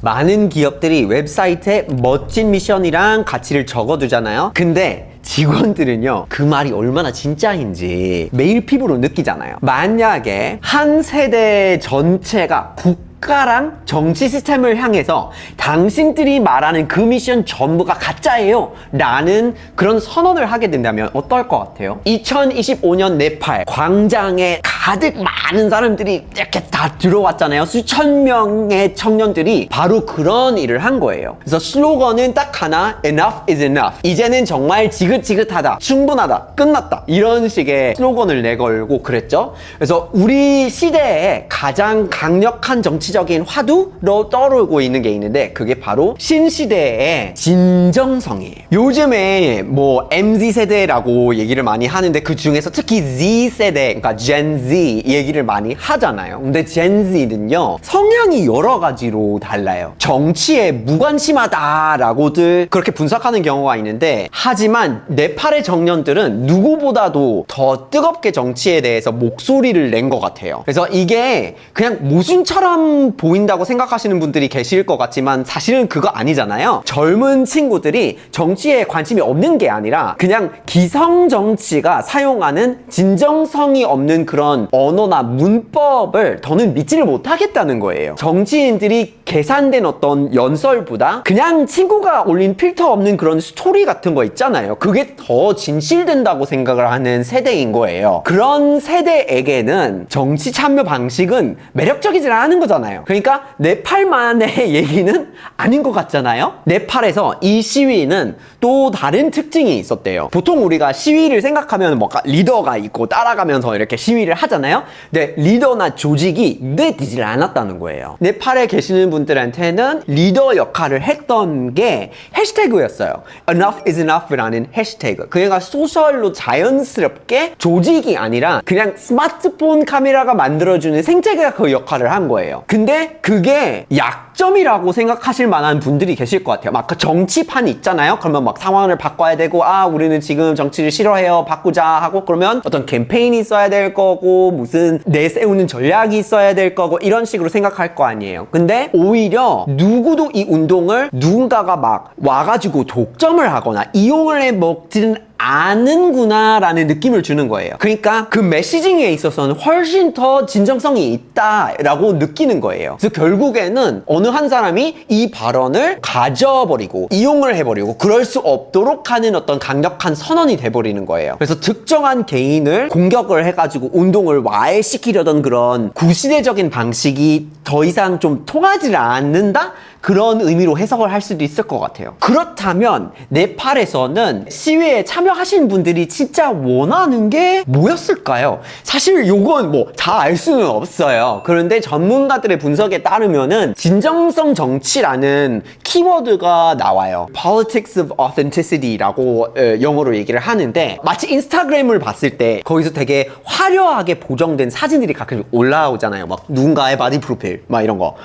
많은 기업들이 웹사이트에 멋진 미션이랑 가치를 적어두잖아요. 근데 직원들은요, 그 말이 얼마나 진짜인지 매일 피부로 느끼잖아요. 만약에 한 세대 전체가 국가랑 정치 시스템을 향해서 당신들이 말하는 그 미션 전부가 가짜예요 라는 그런 선언을 하게 된다면 어떨 것 같아요? 2025년 네팔 광장에 가득 많은 사람들이 이렇게 다 들어왔잖아요. 수천 명의 청년들이 바로 그런 일을 한 거예요. 그래서 슬로건은 딱 하나, enough is enough. 이제는 정말 지긋지긋하다, 충분하다, 끝났다, 이런 식의 슬로건을 내걸고 그랬죠. 그래서 우리 시대에 가장 강력한 정치적인 화두로 떠오르고 있는 게 있는데, 그게 바로 신시대의 진정성이에요. 요즘에 뭐 MZ세대라고 얘기를 많이 하는데, 그 중에서 특히 Z세대, 그러니까 Gen Z 얘기를 많이 하잖아요. 근데 Gen Z는요, 성향이 여러 가지로 달라요. 정치에 무관심하다라고들 그렇게 분석하는 경우가 있는데, 하지만 네팔의 청년들은 누구보다도 더 뜨겁게 정치에 대해서 목소리를 낸 것 같아요. 그래서 이게 그냥 모순처럼 보인다고 생각하시는 분들이 계실 것 같지만 사실은 그거 아니잖아요. 젊은 친구들이 정치에 관심이 없는 게 아니라 그냥 기성 정치가 사용하는 진정성이 없는 그런 언어나 문법을 더는 믿지를 못하겠다는 거예요. 정치인들이 계산된 어떤 연설보다 그냥 친구가 올린 필터 없는 그런 스토리 같은 거 있잖아요. 그게 더 진실된다고 생각을 하는 세대인 거예요. 그런 세대에게는 정치 참여 방식은 매력적이지 않은 거잖아요. 그러니까 네팔만의 얘기는 아닌 것 같잖아요. 네팔에서 이 시위는 또 다른 특징이 있었대요. 보통 우리가 시위를 생각하면 뭔가 리더가 있고 따라가면서 이렇게 시위를 하잖아요. 근데 리더나 조직이 눈에 띄질 않았다는 거예요. 네팔에 계시는 분들한테는 리더 역할을 했던 게 해시태그였어요. Enough is enough.라는 해시태그. 그러니까 소셜로 자연스럽게 조직이 아니라 그냥 스마트폰 카메라가 만들어주는 생태계가 그 역할을 한 거예요. 근데 그게 약점이라고 생각하실 만한 분들이 계실 것 같아요. 막 그 정치판이 있잖아요. 그러면 막 상황을 바꿔야 되고, 아, 우리는 지금 정치를 싫어해요, 바꾸자 하고, 그러면 어떤 캠페인이 있어야 될 거고, 무슨 내세우는 전략이 있어야 될 거고, 이런 식으로 생각할 거 아니에요. 근데 오히려 누구도 이 운동을 누군가가 막 와가지고 독점을 하거나 이용을 해 먹지는 아는구나 라는 느낌을 주는 거예요. 그러니까 그 메시징에 있어서는 훨씬 더 진정성이 있다라고 느끼는 거예요. 그래서 결국에는 어느 한 사람이 이 발언을 가져버리고 이용을 해버리고 그럴 수 없도록 하는 어떤 강력한 선언이 돼버리는 거예요. 그래서 특정한 개인을 공격을 해가지고 운동을 와해시키려던 그런 구시대적인 방식이 더 이상 좀 통하지 않는다? 그런 의미로 해석을 할 수도 있을 것 같아요. 그렇다면 네팔에서는 시위에 참여하신 분들이 진짜 원하는 게 뭐였을까요? 사실 요건 뭐 다 알 수는 없어요. 그런데 전문가들의 분석에 따르면은 진정성 정치라는 키워드가 나와요. Politics of Authenticity.라고 영어로 얘기를 하는데, 마치 인스타그램을 봤을 때 거기서 되게 화려하게 보정된 사진들이 가끔 올라오잖아요. 막 누군가의 바디 프로필 막 이런 거.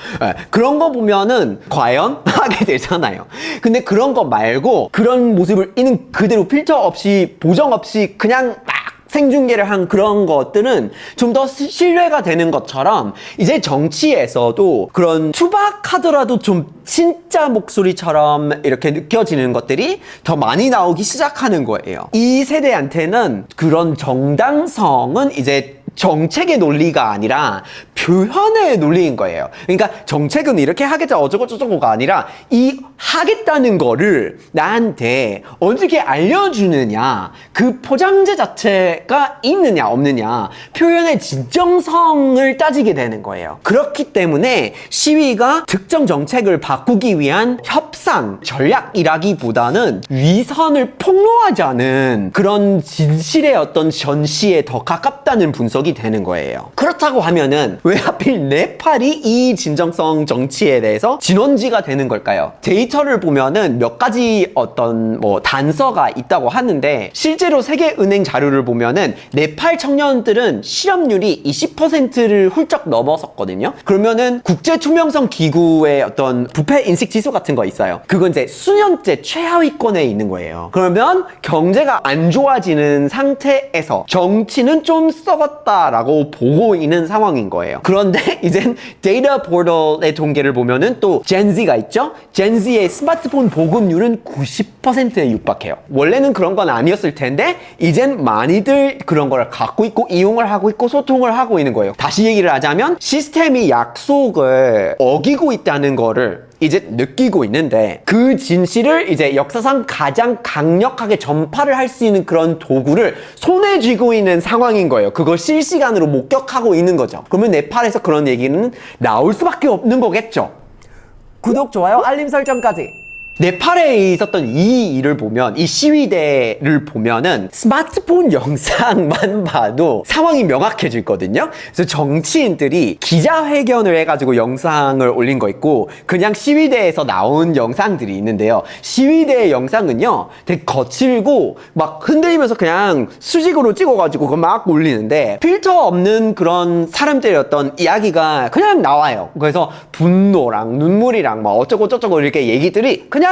그런 거 보면은 과연? 하게 되잖아요. 근데 그런 거 말고 그런 모습을 있는 그대로 필터 없이 보정 없이 그냥 막 생중계를 한 그런 것들은 좀 더 신뢰가 되는 것처럼 이제 정치에서도 그런 투박하더라도 좀 진짜 목소리처럼 이렇게 느껴지는 것들이 더 많이 나오기 시작하는 거예요. 이 세대한테는 그런 정당성은 이제 정책의 논리가 아니라 표현의 논리인 거예요. 그러니까 정책은 이렇게 하겠다 어쩌고저쩌고가 아니라 이 하겠다는 거를 나한테 어떻게 알려주느냐, 그 포장재 자체가 있느냐 없느냐, 표현의 진정성을 따지게 되는 거예요. 그렇기 때문에 시위가 특정 정책을 바꾸기 위한 협상 전략이라기보다는 위선을 폭로하지 않은 그런 진실의 어떤 전시에 더 가깝다는 분석이 되는 거예요. 그렇다고 하면은 왜 하필 네팔이 이 진정성 정치에 대해서 진원지가 되는 걸까요? 데이터를 보면은 몇 가지 어떤 뭐 단서가 있다고 하는데, 실제로 세계은행 자료를 보면은 네팔 청년들은 실업률이 20%를 훌쩍 넘어섰거든요. 그러면은 국제투명성 기구의 어떤 부패 인식 지수 같은 거 있어요. 그건 이제 수년째 최하위권에 있는 거예요. 그러면 경제가 안 좋아지는 상태에서 정치는 좀 썩었다 없다라고 보고 있는 상황인 거예요. 그런데 이젠 데이터 포털의 통계를 보면은 또 젠지가 있죠? 젠지의 스마트폰 보급률은 90%에 육박해요. 원래는 그런 건 아니었을 텐데 이젠 많이들 그런 걸 갖고 있고 이용을 하고 있고 소통을 하고 있는 거예요. 다시 얘기를 하자면 시스템이 약속을 어기고 있다는 거를 이제 느끼고 있는데 그 진실을 이제 역사상 가장 강력하게 전파를 할 수 있는 그런 도구를 손에 쥐고 있는 상황인 거예요. 그걸 실시간으로 목격하고 있는 거죠. 그러면 네팔에서 그런 얘기는 나올 수밖에 없는 거겠죠. 구독, 좋아요, 알림 설정까지. 네팔에 있었던 이 일을 보면, 이 시위대를 보면은 스마트폰 영상만 봐도 상황이 명확해지거든요. 그래서 정치인들이 기자회견을 해가지고 영상을 올린 거 있고 그냥 시위대에서 나온 영상들이 있는데요. 시위대의 영상은요 되게 거칠고 막 흔들리면서 그냥 수직으로 찍어가지고 그거 막 올리는데 필터 없는 그런 사람들의 어떤 이야기가 그냥 나와요. 그래서 분노랑 눈물이랑 막 어쩌고 저쩌고 이렇게 얘기들이 그냥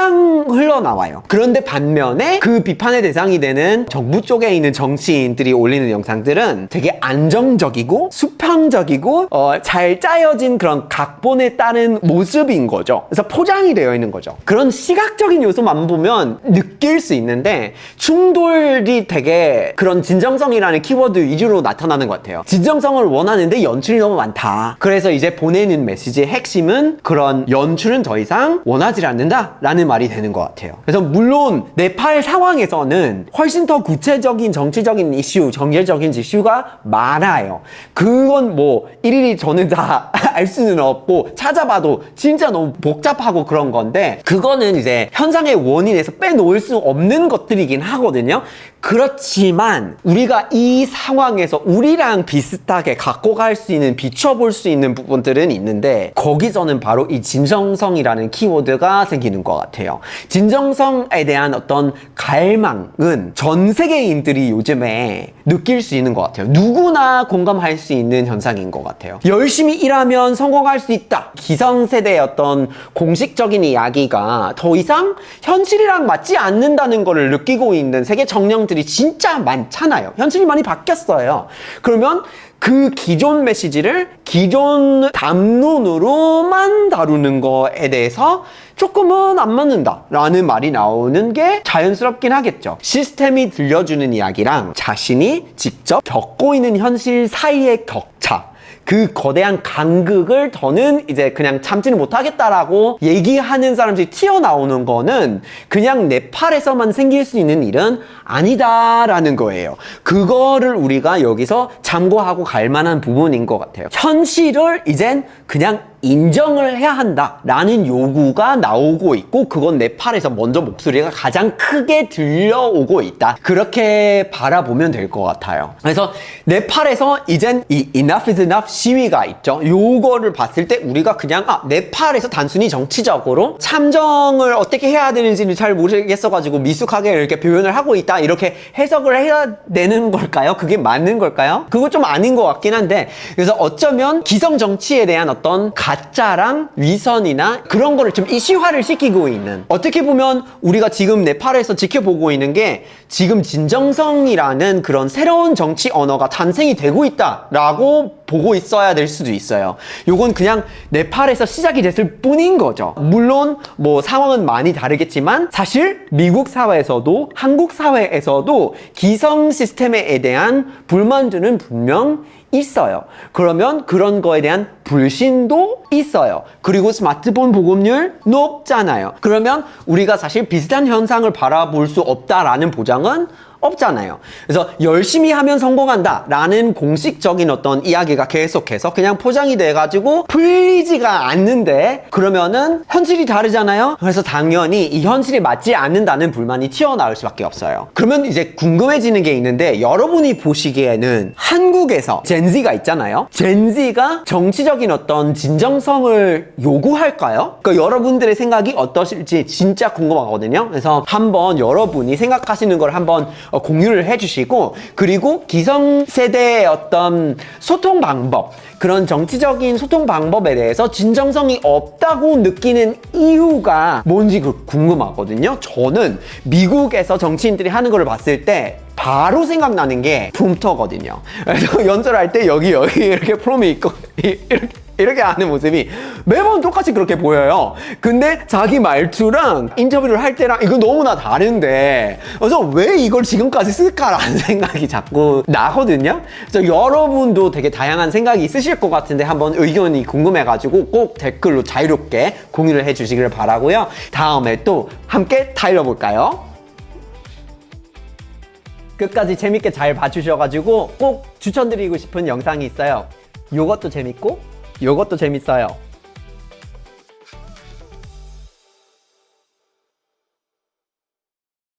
흘러나와요. 그런데 반면에 그 비판의 대상이 되는 정부 쪽에 있는 정치인들이 올리는 영상들은 되게 안정적이고 수평적이고 잘 짜여진 그런 각본에 따른 모습인 거죠. 그래서 포장이 되어 있는 거죠. 그런 시각적인 요소만 보면 느낄 수 있는데 충돌이 되게 그런 진정성이라는 키워드 위주로 나타나는 것 같아요. 진정성을 원하는데 연출이 너무 많다. 그래서 이제 보내는 메시지의 핵심은 그런 연출은 더 이상 원하지 않는다 라는 말이 되는 것 같아요. 그래서 물론 네팔 상황에서는 훨씬 더 구체적인 정치적인 이슈, 정열적인 이슈가 많아요. 그건 뭐 일일이 저는 다 알 수는 없고 찾아봐도 진짜 너무 복잡하고 그런 건데 그거는 이제 현상의 원인에서 빼놓을 수 없는 것들이긴 하거든요. 그렇지만 우리가 이 상황에서 우리랑 비슷하게 갖고 갈 수 있는, 비춰볼 수 있는 부분들은 있는데 거기서는 바로 이 진정성이라는 키워드가 생기는 것 같아요. 진정성에 대한 어떤 갈망은 전 세계인들이 요즘에 느낄 수 있는 것 같아요. 누구나 공감할 수 있는 현상인 것 같아요. 열심히 일하면 성공할 수 있다. 기성세대의 어떤 공식적인 이야기가 더 이상 현실이랑 맞지 않는다는 것을 느끼고 있는 세계 청년들이 진짜 많잖아요. 현실이 많이 바뀌었어요. 그러면 그 기존 메시지를 기존 담론으로만 다루는 거에 대해서 조금은 안 맞는다 라는 말이 나오는 게 자연스럽긴 하겠죠. 시스템이 들려주는 이야기랑 자신이 직접 겪고 있는 현실 사이의 격차, 그 거대한 간극을 더는 이제 그냥 참지는 못하겠다라고 얘기하는 사람들이 튀어나오는 거는 그냥 네팔에서만 생길 수 있는 일은 아니다라는 거예요. 그거를 우리가 여기서 참고하고 갈 만한 부분인 것 같아요. 현실을 이젠 그냥 인정을 해야 한다라는 요구가 나오고 있고 그건 네팔에서 먼저 목소리가 가장 크게 들려오고 있다. 그렇게 바라보면 될 것 같아요. 그래서 네팔에서 이젠 이 Enough is Enough 시위가 있죠. 요거를 봤을 때 우리가 그냥 네팔에서 단순히 정치적으로 참정을 어떻게 해야 되는지는 잘 모르겠어가지고 미숙하게 이렇게 표현을 하고 있다 이렇게 해석을 해야 되는 걸까요? 그게 맞는 걸까요? 그거 좀 아닌 것 같긴 한데 그래서 어쩌면 기성 정치에 대한 어떤 가짜랑 위선이나 그런 거를 좀 이슈화를 시키고 있는, 어떻게 보면 우리가 지금 네팔에서 지켜보고 있는 게 지금 진정성이라는 그런 새로운 정치 언어가 탄생이 되고 있다라고 보고 있어야 될 수도 있어요. 요건 그냥 네팔에서 시작이 됐을 뿐인 거죠. 물론 뭐 상황은 많이 다르겠지만 사실 미국 사회에서도 한국 사회에서도 기성 시스템에 대한 불만들은 분명 있어요. 그러면 그런 거에 대한 불신도 있어요. 그리고 스마트폰 보급률 높잖아요. 그러면 우리가 사실 비슷한 현상을 바라볼 수 없다라는 보장은 없잖아요. 그래서 열심히 하면 성공한다 라는 공식적인 어떤 이야기가 계속해서 그냥 포장이 돼가지고 풀리지가 않는데 그러면은 현실이 다르잖아요. 그래서 당연히 이 현실에 맞지 않는다는 불만이 튀어나올 수밖에 없어요. 그러면 이제 궁금해지는 게 있는데 여러분이 보시기에는 한국에서 젠지가 있잖아요. 젠지가 정치적인 어떤 진정성을 요구할까요? 그러니까 여러분들의 생각이 어떠실지 진짜 궁금하거든요. 그래서 한번 여러분이 생각하시는 걸 한번 공유를 해주시고, 그리고 기성세대의 어떤 소통 방법, 그런 정치적인 소통 방법에 대해서 진정성이 없다고 느끼는 이유가 뭔지 궁금하거든요. 저는 미국에서 정치인들이 하는 걸 봤을 때 바로 생각나는 게 프롬프터거든요. 그래서 연설할 때 여기 이렇게 프롬이 있고 이렇게 하는 모습이 매번 똑같이 그렇게 보여요. 근데 자기 말투랑 인터뷰를 할 때랑 이거 너무나 다른데 그래서 왜 이걸 지금까지 쓸까라는 생각이 자꾸 나거든요. 그래서 여러분도 되게 다양한 생각이 있으실 것 같은데 한번 의견이 궁금해가지고 꼭 댓글로 자유롭게 공유를 해주시길 바라고요. 다음에 또 함께 달려볼까요? 끝까지 재밌게 잘 봐주셔가지고 꼭 추천드리고 싶은 영상이 있어요. 요것도 재밌고 요것도 재밌어요.